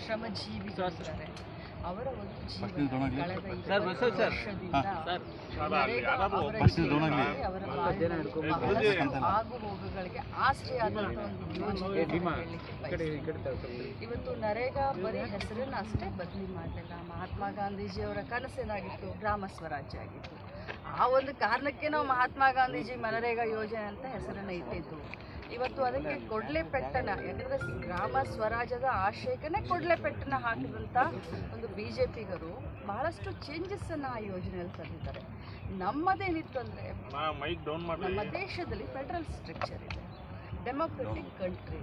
ಶ್ರಮಜೀವಿಗಳಿದ್ದಾರೆ. ಅವರ ಒಂದು ಜೀವನ ಕಳೆದ 20 ವರ್ಷದಿಂದ ಆಗು ಹೋಗುಗಳಿಗೆ ಆಶ್ರಯ ಆದಂಥ ಒಂದು ಯೋಜನೆ. ಇವತ್ತು ನರೇಗಾ ಬರೀ ಹೆಸರನ್ನು ಅಷ್ಟೇ ಬದಲಿ ಮಾಡಲಿಲ್ಲ. ಮಹಾತ್ಮ ಗಾಂಧೀಜಿಯವರ ಕನಸೇನಾಗಿತ್ತು? ಗ್ರಾಮ ಸ್ವರಾಜ್ಯ ಆಗಿತ್ತು. ಆ ಒಂದು ಕಾರಣಕ್ಕೆ ನಾವು ಮಹಾತ್ಮ ಗಾಂಧೀಜಿ ಮನರೇಗಾ ಯೋಜನೆ ಅಂತ ಹೆಸರನ್ನು ಇಟ್ಟಿದ್ದು. ಇವತ್ತು ಅದಕ್ಕೆ ಕೊಡ್ಲೆ ಪೆಟ್ಟನ, ಯಾಕಂದರೆ ಗ್ರಾಮ ಸ್ವರಾಜ್ಯದ ಆಶಯಕ್ಕೇ ಕೊಡ್ಲೆ ಪೆಟ್ಟನ ಹಾಕಿದಂಥ ಒಂದು BJPಗರು ಬಹಳಷ್ಟು ಚೇಂಜಸ್ಸನ್ನು ಆ ಯೋಜನೆಯಲ್ಲಿ ತಂದಿದ್ದಾರೆ. ನಮ್ಮದೇನಿತ್ತು ಅಂದರೆ, ನಮ್ಮ ದೇಶದಲ್ಲಿ ಫೆಡರಲ್ ಸ್ಟ್ರಕ್ಚರ್ ಇದೆ, ಡೆಮೊಕ್ರೆಟಿಕ್ ಕಂಟ್ರಿ.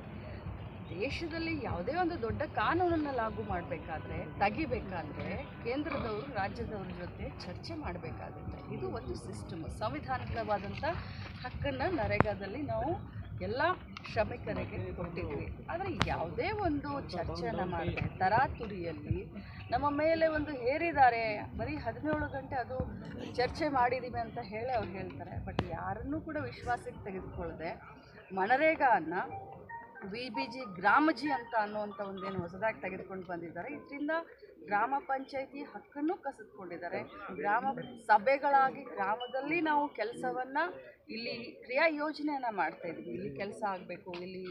ದೇಶದಲ್ಲಿ ಯಾವುದೇ ಒಂದು ದೊಡ್ಡ ಕಾನೂನನ್ನು ಲಾಗು ಮಾಡಬೇಕಾದ್ರೆ, ತೆಗಿಬೇಕಾದ್ರೆ ಕೇಂದ್ರದವರು ರಾಜ್ಯದವ್ರ ಜೊತೆ ಚರ್ಚೆ ಮಾಡಬೇಕಾಗುತ್ತೆ. ಇದು ಒಂದು ಸಿಸ್ಟಮ್, ಸಂವಿಧಾನಿಕವಾದಂಥ ಹಕ್ಕನ್ನು ನರೇಗಾದಲ್ಲಿ ನಾವು ಎಲ್ಲ ಶ್ರಮಿಕರಿಗೆ ಕೊಟ್ಟಿದ್ವಿ. ಆದರೆ ಯಾವುದೇ ಒಂದು ಚರ್ಚೆಯನ್ನು ಮಾಡಿದೆ ತರಾತುರಿಯಲ್ಲಿ ನಮ್ಮ ಮೇಲೆ ಒಂದು ಹೇರಿದ್ದಾರೆ. ಬರೀ 17 ಗಂಟೆ ಅದು ಚರ್ಚೆ ಮಾಡಿದ್ದೀವಿ ಅಂತ ಹೇಳಿ ಅವ್ರು ಹೇಳ್ತಾರೆ. ಬಟ್ ಯಾರನ್ನೂ ಕೂಡ ವಿಶ್ವಾಸಕ್ಕೆ ತೆಗೆದುಕೊಳ್ಳದೆ ಮನರೇಗಾವನ್ನು VBG ಗ್ರಾಮಜಿ ಅಂತ ಅನ್ನುವಂಥ ಒಂದೇನು ಹೊಸದಾಗಿ ತೆಗೆದುಕೊಂಡು ಬಂದಿದ್ದಾರೆ. ಇದರಿಂದ ಗ್ರಾಮ ಪಂಚಾಯಿತಿ ಹಕ್ಕನ್ನು ಕಸಿದುಕೊಂಡಿದ್ದಾರೆ. ಗ್ರಾಮ ಸಭೆಗಳಾಗಿ ಗ್ರಾಮದಲ್ಲಿ ನಾವು ಕೆಲಸವನ್ನು ಇಲ್ಲಿ ಕ್ರಿಯಾ ಯೋಜನೆಯನ್ನು ಮಾಡ್ತಾಯಿದ್ವಿ. ಇಲ್ಲಿ ಕೆಲಸ ಆಗಬೇಕು, ಇಲ್ಲಿ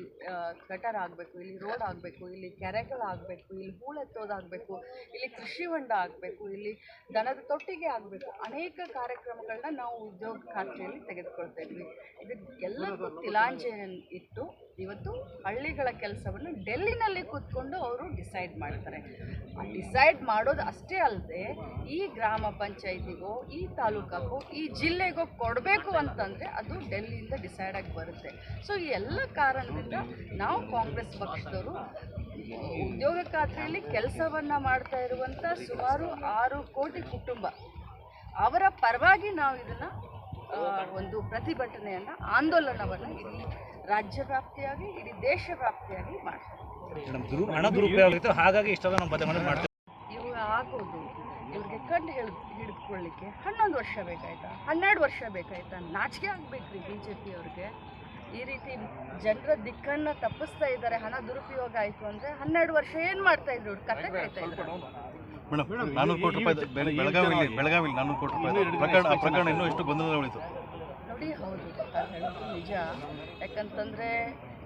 ಗಟರ್ ಆಗಬೇಕು, ಇಲ್ಲಿ ರೋಡ್ ಆಗಬೇಕು, ಇಲ್ಲಿ ಕೆರೆಗಳಾಗಬೇಕು, ಇಲ್ಲಿ ಹೂಳೆತ್ತೋದಾಗಬೇಕು, ಇಲ್ಲಿ ಕೃಷಿ ಹೊಂಡ ಆಗಬೇಕು, ಇಲ್ಲಿ ದನದ ತೊಟ್ಟಿಗೆ ಆಗಬೇಕು. ಅನೇಕ ಕಾರ್ಯಕ್ರಮಗಳನ್ನ ನಾವು ಉದ್ಯೋಗ ಖಾತ್ರಿಯಲ್ಲಿ ತೆಗೆದುಕೊಳ್ತಾ ಇದ್ವಿ. ಇದಕ್ಕೆಲ್ಲಕ್ಕೂ ತಿಲಾಂಜಲಿಯನ್ನು ಇಟ್ಟು ಇವತ್ತು ಹಳ್ಳಿಗಳ ಕೆಲಸವನ್ನು ಡೆಲ್ಲಿನಲ್ಲಿ ಕೂತ್ಕೊಂಡು ಅವರು ಡಿಸೈಡ್ ಮಾಡ್ತಾರೆ. ಆ ಡಿಸೈಡ್ ಮಾಡೋದು ಅಷ್ಟೇ ಅಲ್ಲದೆ ಈ ಗ್ರಾಮ ಪಂಚಾಯಿತಿಗೋ, ಈ ತಾಲೂಕಾಗೋ, ಈ ಜಿಲ್ಲೆಗೋ ಕೊಡಬೇಕು ಅಂತಂದರೆ ಅದು ಡೆಲ್ಲಿಯಿಂದ ಡಿಸೈಡ್ ಆಗಿ ಬರುತ್ತೆ. ಸೊ ಈ ಎಲ್ಲ ಕಾರಣದಿಂದ ನಾವು ಕಾಂಗ್ರೆಸ್ ಪಕ್ಷದವರು ಉದ್ಯೋಗ ಖಾತ್ರಿಯಲ್ಲಿ ಕೆಲಸವನ್ನು ಮಾಡ್ತಾ ಇರುವಂಥ ಸುಮಾರು 6 ಕೋಟಿ ಕುಟುಂಬ ಅವರ ಪರವಾಗಿ ನಾವು ಇದನ್ನು ಒಂದು ಪ್ರತಿಭಟನೆಯನ್ನು, ಆಂದೋಲನವನ್ನು ಇಡೀ ರಾಜ್ಯ ವ್ಯಾಪ್ತಿಯಾಗಿ, ಇಡೀ ದೇಶ ವ್ಯಾಪ್ತಿಯಾಗಿ ಮಾಡ್ತೀವಿ. ಹಣ ದುರುಪಯೋಗ ಆಗಿತ್ತು, ಹಾಗಾಗಿ ಇಷ್ಟೆಲ್ಲ ನಾವು ಬದಲಾವಣೆ ಮಾಡ್ತೀವಿ. ಇವು ಆಗೋದು ಇವ್ರಿಗೆ ಕಂಡು ಹಿಡಿದುಕೊಳ್ಳಿಕ್ಕೆ 11 ವರ್ಷ ಬೇಕಾಯ್ತಾ, 12 ವರ್ಷ ಬೇಕಾಯ್ತಾ? ನಾಚಿಕೆ ಆಗಬೇಕ್ರಿ BJP ಅವ್ರಿಗೆ. ಈ ರೀತಿ ಜನರ ದಿಕ್ಕನ್ನು ತಪ್ಪಿಸ್ತಾ ಇದ್ದಾರೆ. ಹಣ ದುರುಪಯೋಗ ಆಯಿತು ಅಂದರೆ 12 ವರ್ಷ ಏನು ಮಾಡ್ತಾ ಇದ್ರು? ಕತೆ ಕಾಯ್ತಾ ಇದ್ರು. ಮೇಡಮ್, 400 ಕೋಟಿ ರೂಪಾಯಿ ಬೆಳಗಾವಿಯಲ್ಲಿ 400 ಕೋಟಿ ರೂಪಾಯಿ ಪ್ರಕರಣ ಇನ್ನೂ ಎಷ್ಟು ಗೊಂದಲ ಉಳಿತು ನೋಡಿ. ಹೌದು, ಹೇಳೋದು ನಿಜ. ಯಾಕಂತಂದರೆ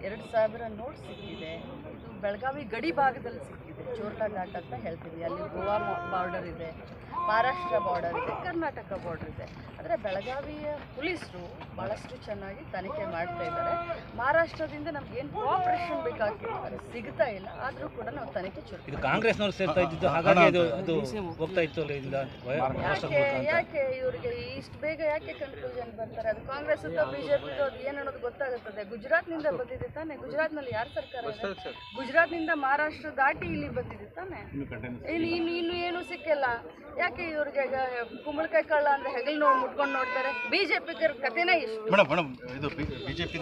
2000 ನೋಟ್ ಸಿಕ್ಕಿದೆ. ಇದು ಬೆಳಗಾವಿ ಗಡಿ ಭಾಗದಲ್ಲಿ ಸಿಕ್ಕಿದೆ. ಚೋರ್ಲಾ ಘಾಟ್ ಅಂತ ಹೇಳ್ತೀವಿ. ಅಲ್ಲಿ ಗೋವಾ ಬಾರ್ಡರ್ ಇದೆ, ಮಹಾರಾಷ್ಟ್ರ ಬಾರ್ಡರ್ ಇದೆ, ಕರ್ನಾಟಕ ಬಾರ್ಡರ್ ಇದೆ. ಆದರೆ ಬೆಳಗಾವಿಯ ಪೊಲೀಸರು ಭಾಳಷ್ಟು ಚೆನ್ನಾಗಿ ತನಿಖೆ ಮಾಡ್ತಾ ಇದ್ದಾರೆ. ಮಹಾರಾಷ್ಟ್ರದಿಂದ ನಮಗೇನು ಕೋಆಪರೇಷನ್ ಬೇಕಾಗ್ತಿತ್ತು ಅದು ಸಿಗ್ತಾ ಇಲ್ಲ. ಆದರೂ ಕೂಡ ನಾವು ತನಿಖೆ ಇದು ಕಾಂಗ್ರೆಸ್ನವ್ರು ಸೇರ್ತಾ ಇದ್ದಿದ್ದು, ಹಾಗಾಗಿ ಅದು ಹೋಗ್ತಾ ಇತ್ತು. ಯಾಕೆ ಇವರಿಗೆ ಇಷ್ಟು ಬೇಗ ಯಾಕೆ ಕನ್ಫ್ಯೂಷನ್ ಬರ್ತಾರೆ? ಅದು ಕಾಂಗ್ರೆಸ್ ಅಥವಾ BJP ಅದು ಏನು ಅನ್ನೋದು ಗೊತ್ತಾಗುತ್ತದೆ. ಗುಜರಾತ್ನಿಂದ ಬಂದಿದೆ ತಾನೆ. ಗುಜರಾತ್ನಲ್ಲಿ ಯಾರು ಸರ್ಕಾರ ಇದೆ? ಗುಜರಾತ್ನಿಂದ ಮಹಾರಾಷ್ಟ್ರ ದಾಟಿ ಇಲ್ಲಿ ಬಂದಿದೆ ತಾನೆ. ಇನ್ನು ಏನು ಸಿಕ್ಕಿಲ್ಲ. ಯಾಕೆ ಇವ್ರಿಗೆ ಕುಂಬಳಕಾಯಿ ಕಳ್ಳ ಅಂದರೆ ಹೆಗಲು ಮುಟ್ಕೊಂಡು ನೋಡ್ತಾರೆ? BJP ಕಥೆನೇ ಇಷ್ಟು. ಮೇಡಮ್, ಇದು BJP